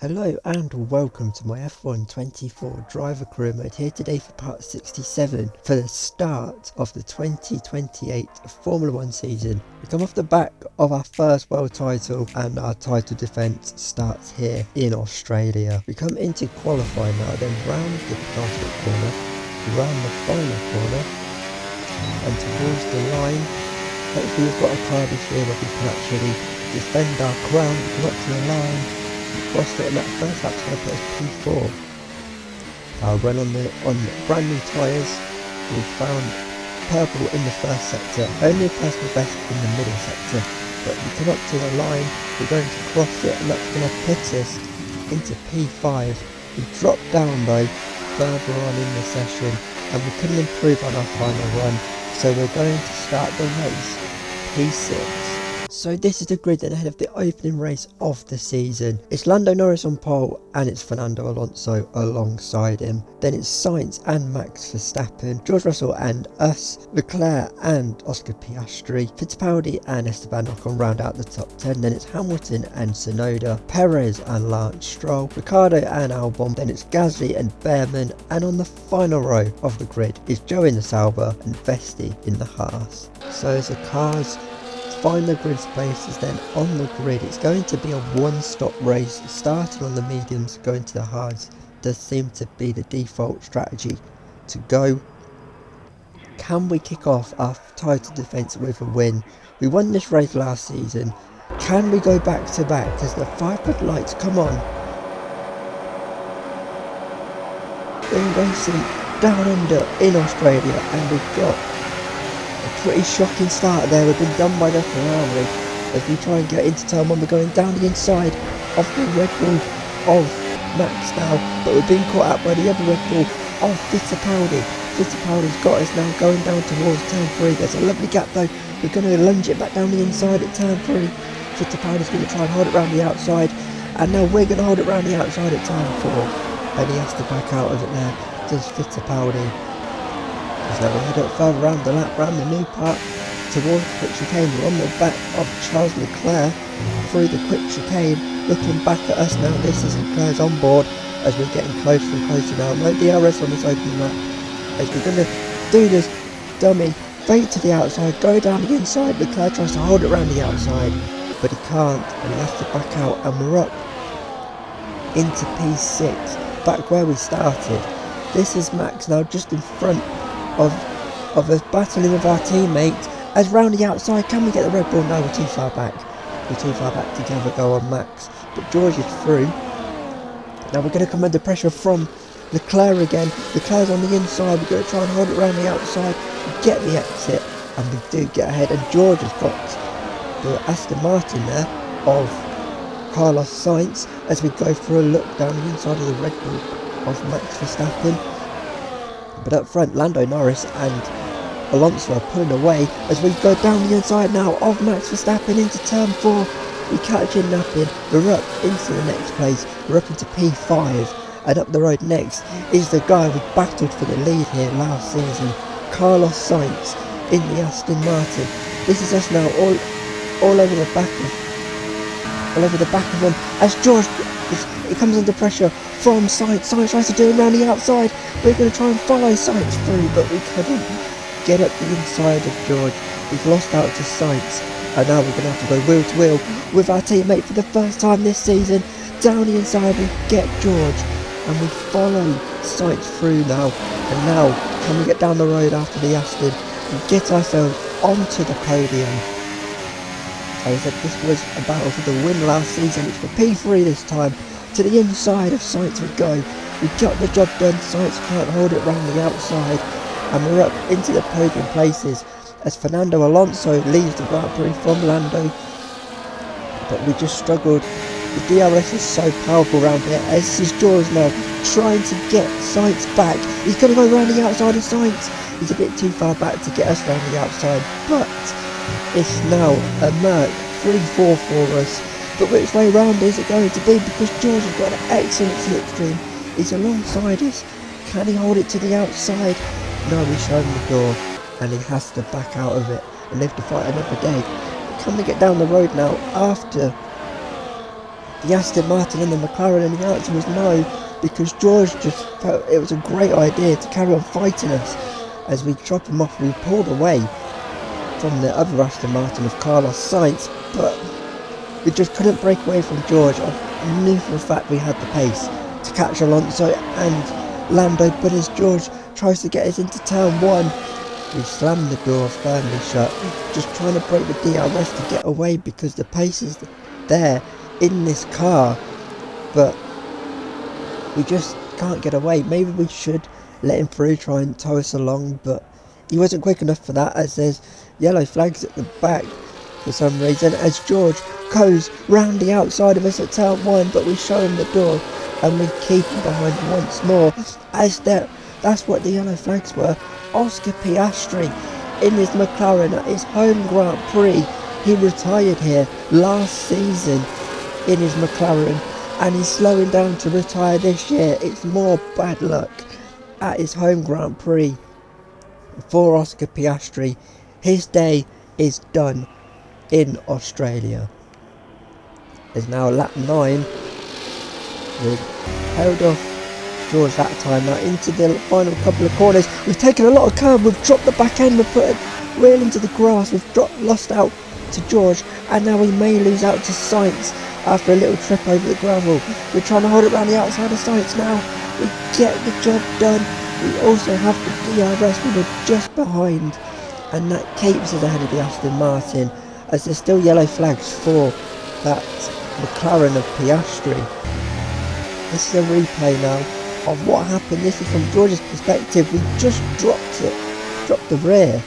Hello and welcome to my F1 24 driver career mode here today for part 67 for the start of the 2028 Formula 1 season. We come off the back of our first world title and our title defence starts here in Australia. We come into qualifying now, then round the penultimate corner, round the final corner and towards the line. Hopefully we've got a car this year where we can actually defend our crown, come up to the line. Crossed it in that first lap, so I put us P4. I'll run on brand new tyres. We found purple in the first sector, only personal best in the middle sector. But we come up to the line, we're going to cross it, and that's going to put us into P5. We drop down though further on in the session, and we couldn't improve on our final run, so we're going to start the race P6. So this is the grid ahead of the opening race of the season. It's Lando Norris on pole and it's Fernando Alonso alongside him. Then it's Sainz and Max Verstappen, George Russell and us, Leclerc and Oscar Piastri, Fittipaldi and Esteban Ocon round out the top 10. Then it's Hamilton and Tsunoda, Perez and Lance Stroll, Ricciardo and Albon. Then it's Gasly and Behrman, and on the final row of the grid is Joe in the Sauber and Vesti in the Haas. So as the cars find the grid spaces, then on the grid it's going to be a one-stop race, starting on the mediums, going to the hards. Does seem to be the default strategy to go. Can we kick off our title defence with a win? We won this race last season. Can we go back to back? Because the 5 red lights come on. We're racing down under in Australia, and we've got pretty shocking start there. We've been done by the Ferrari as we try and get into turn 1. We're going down the inside of the Red Bull of Max now, but we're being caught out by the other Red Bull of Fittipaldi. Fittipaldi's got us now going down towards turn 3. There's a lovely gap though. We're going to lunge it back down the inside at turn 3. Fittipaldi's going to try and hold it around the outside, and now we're going to hold it around the outside at turn 4, and he has to back out of it there. Does Fittipaldi. So we head up further around the lap, round the new part, towards the quick chicane. We're on the back of Charles Leclerc through the quick chicane, looking back at us now. This is Leclerc's on board as we're getting closer and closer now. No DRS on this opening lap, as we're going to do this dummy fade to the outside, go down the inside. Leclerc tries to hold it around the outside, but he can't, and he has to back out, and we're up into P6, back where we started. This is Max now just in front of us, battling with our teammate as round the outside. Can we get the Red Bull? No, we're too far back. We're too far back to have a go on Max, but George is through. Now we're going to come under pressure from Leclerc again. Leclerc's on the inside. We're going to try and hold it around the outside, get the exit, and we do get ahead. And George has got the Aston Martin there of Carlos Sainz as we go for a look down the inside of the Red Bull of Max Verstappen. But up front, Lando Norris and Alonso are pulling away as we go down the inside now of Max Verstappen into turn 4. We catch him napping. We're up into the next place. We're up into P5, and up the road next is the guy we battled for the lead here last season, Carlos Sainz in the Aston Martin. This is us now all over the back of him as George he comes under pressure from Sainz. Sainz tries to do it around the outside. We're going to try and follow Sainz through, but we couldn't get up the inside of George. We've lost out to Sainz, and now we're going to have to go wheel to wheel with our teammate for the first time this season. Down the inside we get George, and we follow Sainz through now. And now can we get down the road after the Aston and get ourselves onto the podium? As I said, this was a battle for the win last season. It's for P3 this time. To the inside of Sainz we go. We got the job done. Sainz can't hold it round the outside, and we're up into the podium places as Fernando Alonso leaves the Grand Prix from Lando. But we just struggled. The DRS is so powerful around here as this is George now trying to get Sainz back. He's going to go around the outside of Sainz. He's a bit too far back to get us round the outside, but it's now a Merc 3-4 for us. But which way round is it going to be? Because George has got an excellent slipstream. He's alongside us. Can he hold it to the outside? No, we show him the door, and he has to back out of it and live to fight another day. Can we get down the road now after the Aston Martin and the McLaren, and the answer was no, because George just felt it was a great idea to carry on fighting us. As we drop him off, we pulled away from the other Aston Martin of Carlos Sainz, but we just couldn't break away from George. I knew for a fact we had the pace to catch Alonso and Lando, but as George tries to get us into turn 1, we slammed the door firmly shut, just trying to break the DRS to get away, because the pace is there in this car, but we just can't get away. Maybe we should let him through, try and tow us along, but he wasn't quick enough for that, as there's yellow flags at the back for some reason, as George goes round the outside of us at turn 1, but we show him the door and we keep him behind once more, as that's what the yellow flags were. Oscar Piastri in his McLaren at his home Grand Prix. He retired here last season in his McLaren, and he's slowing down to retire this year. It's more bad luck at his home Grand Prix for Oscar Piastri. His day is done in Australia. It's now lap 9. We've held off George that time. Now into the final couple of corners, we've taken a lot of curb, we've dropped the back end, we've put a wheel into the grass, we've lost out to George, and now we may lose out to Sainz after a little trip over the gravel. We're trying to hold it around the outside of Sainz now. We get the job done. We also have the DRS, we were just behind, and that keeps us ahead of the Aston Martin, as there's still yellow flags for that McLaren of Piastri. This is a replay now of what happened. This is from George's perspective. We just dropped the rear.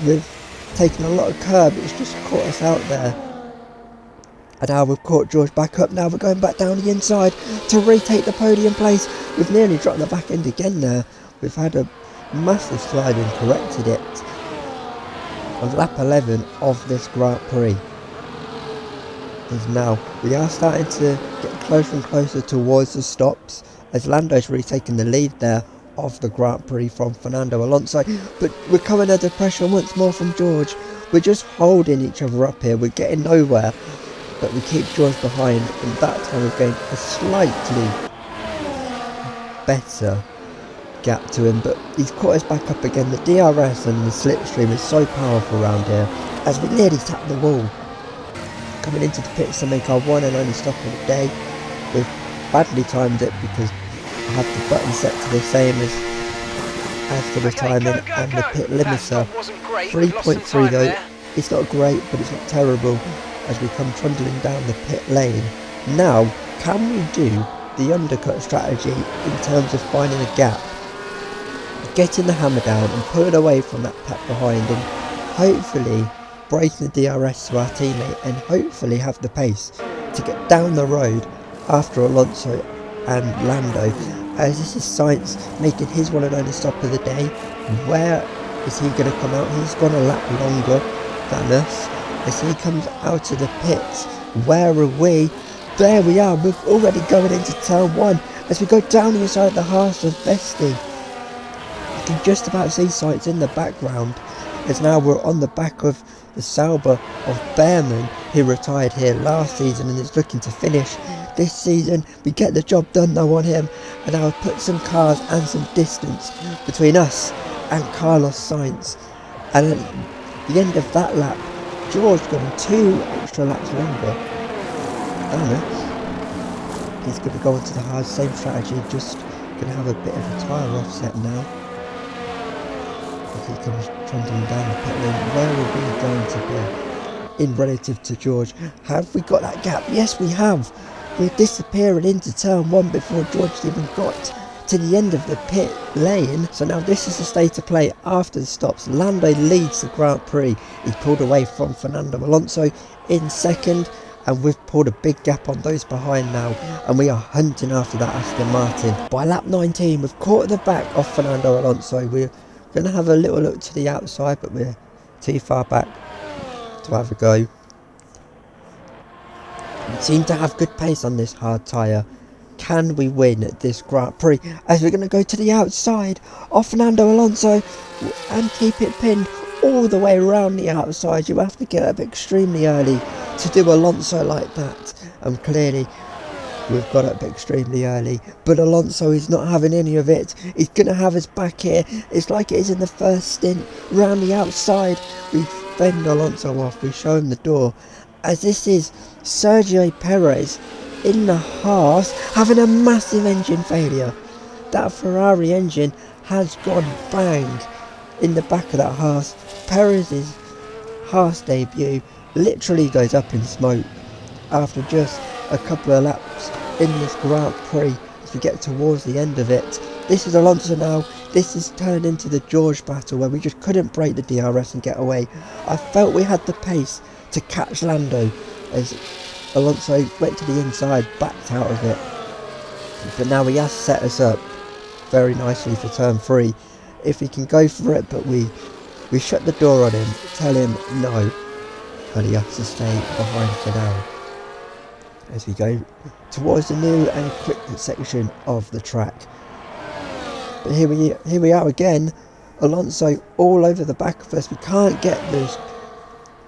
We've taken a lot of curb, it's just caught us out there. And now we've caught George back up. Now we're going back down the inside to retake the podium place. We've nearly dropped the back end again there. We've had a massive slide and corrected it on lap 11 of this Grand Prix. As now we are starting to get closer and closer towards the stops, as Lando's really taking the lead there of the Grand Prix from Fernando Alonso, but we're coming under pressure once more from George. We're just holding each other up here, we're getting nowhere, but we keep George behind, and that time we've gained a slightly better gap to him, but he's caught us back up again. The DRS and the slipstream is so powerful around here, as we nearly tap the wall. Coming into the pits to make our one and only stop of the day. We've badly timed it because I have the button set to the same as the timing and the pit limiter. 3.3 though, it's not great, but it's not terrible, as we come trundling down the pit lane. Now, can we do the undercut strategy in terms of finding a gap, getting the hammer down and pulling away from that pack behind, and hopefully breaking the DRS to our teammate, and hopefully have the pace to get down the road after Alonso and Lando, as this is Sainz making his one and only stop of the day. Where is he going to come out? He's gone a lap longer than us. As he comes out of the pits, where are we? There we are, we're already going into turn 1, as we go down the inside the Haas of Vesti. You can just about see Sainz in the background, as now we're on the back of the Sauber of Behrman, who retired here last season and is looking to finish this season. We get the job done though on him, and I'll put some cars and some distance between us and Carlos Sainz. And at the end of that lap, George going 2 extra laps longer. He's going to go into the hard same strategy, just going to have a bit of a tyre offset now. As he comes trundling down the pit lane, where are we going to be in relative to George? Have we got that gap? Yes, we have. We're disappearing into turn 1 before George even got to the end of the pit lane. So now this is the state of play after the stops. Lando leads the Grand Prix. He pulled away from Fernando Alonso in second, and we've pulled a big gap on those behind now, and we are hunting after that Aston Martin. By lap 19, we've caught the back of Fernando Alonso. We're going to have a little look to the outside, but we're too far back to have a go. We seem to have good pace on this hard tyre. Can we win this Grand Prix? As we're going to go to the outside of Fernando Alonso and keep it pinned all the way around the outside. You have to get up extremely early to do Alonso like that. And clearly We've got up extremely early, but Alonso is not having any of it. He's going to have us back here. It's like it is in the first stint, round the outside. We fend Alonso off, we show him the door, as this is Sergio Perez in the Haas having a massive engine failure. That Ferrari engine has gone bang in the back of that Haas. Perez's Haas debut literally goes up in smoke after just a couple of laps in this Grand Prix as we get towards the end of it. This is Alonso now. This has turned into the George battle where we just couldn't break the DRS and get away. I felt we had the pace to catch Lando as Alonso went to the inside, backed out of it. But now he has set us up very nicely for turn 3. If he can go for it, but we shut the door on him, tell him no, and he has to stay behind for now. As we go towards the new and quick section of the track. But here we are again. Alonso all over the back of us. We can't get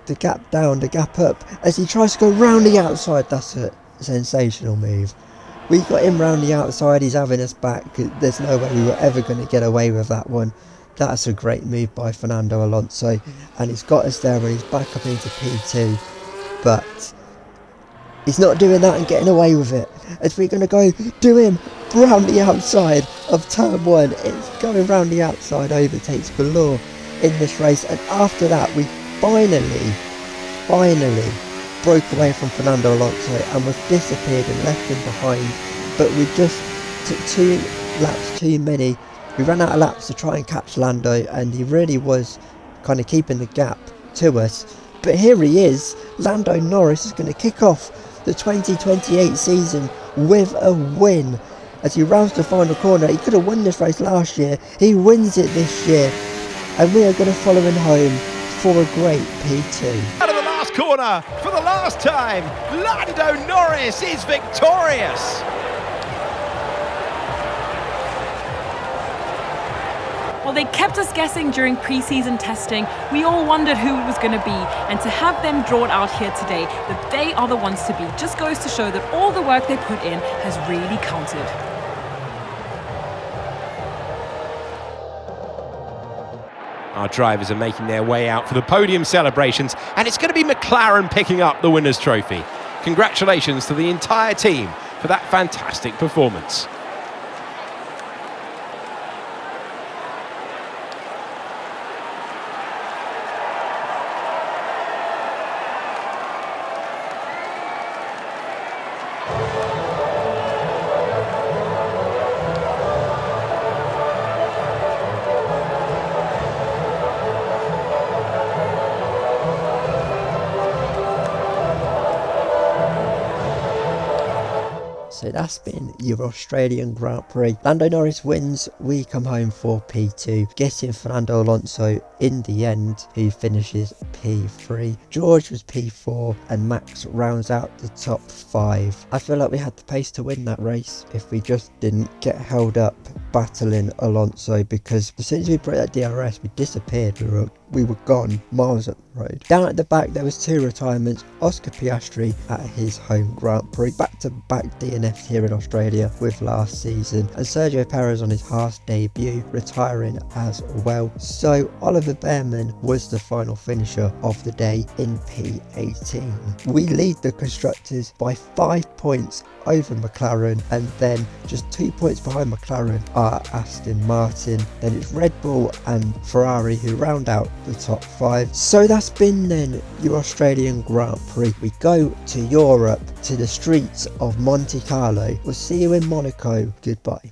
the gap down, the gap up, as he tries to go round the outside. That's a sensational move. We got him round the outside, he's having us back. There's no way we were ever going to get away with that one. That's a great move by Fernando Alonso, and he's got us there and he's back up into P2. But he's not doing that and getting away with it, as we're going to go do him round the outside of turn 1. It's going round the outside, overtakes galore in this race, and after that we finally broke away from Fernando Alonso and was disappeared and left him behind. But we just took 2 laps too many. We ran out of laps to try and catch Lando, and he really was kind of keeping the gap to us. But here he is. Lando Norris is going to kick off the 2028 season with a win as he rounds the final corner. He could have won this race last year. He wins it this year, and we are going to follow him home for a great P2. Out of the last corner for the last time, Lando Norris is victorious. Well, they kept us guessing during pre-season testing. We all wondered who it was going to be, and to have them drawn out here today, that they are the ones to beat, just goes to show that all the work they put in has really counted. Our drivers are making their way out for the podium celebrations, and it's going to be McLaren picking up the winner's trophy. Congratulations to the entire team for that fantastic performance. So that's been your Australian Grand Prix. Lando Norris wins, we come home for P2, getting Fernando Alonso in the end, who finishes P3. George was P4 and Max rounds out the top 5. I feel like we had the pace to win that race if we just didn't get held up battling Alonso, because as soon as we broke that DRS we disappeared. We were gone miles up the road. Down at the back there was 2 retirements. Oscar Piastri at his home Grand Prix, back-to-back DNFs here in Australia with last season, and Sergio Perez on his Haas debut retiring as well. So Oliver Behrman was the final finisher of the day in P18. We lead the constructors by 5 points over McLaren, and then just 2 points behind McLaren are Aston Martin. Then it's Red Bull and Ferrari who round out the top 5. So that's been then your Australian Grand Prix. We go to Europe, to the streets of Monte Carlo. We'll see you in Monaco. Goodbye.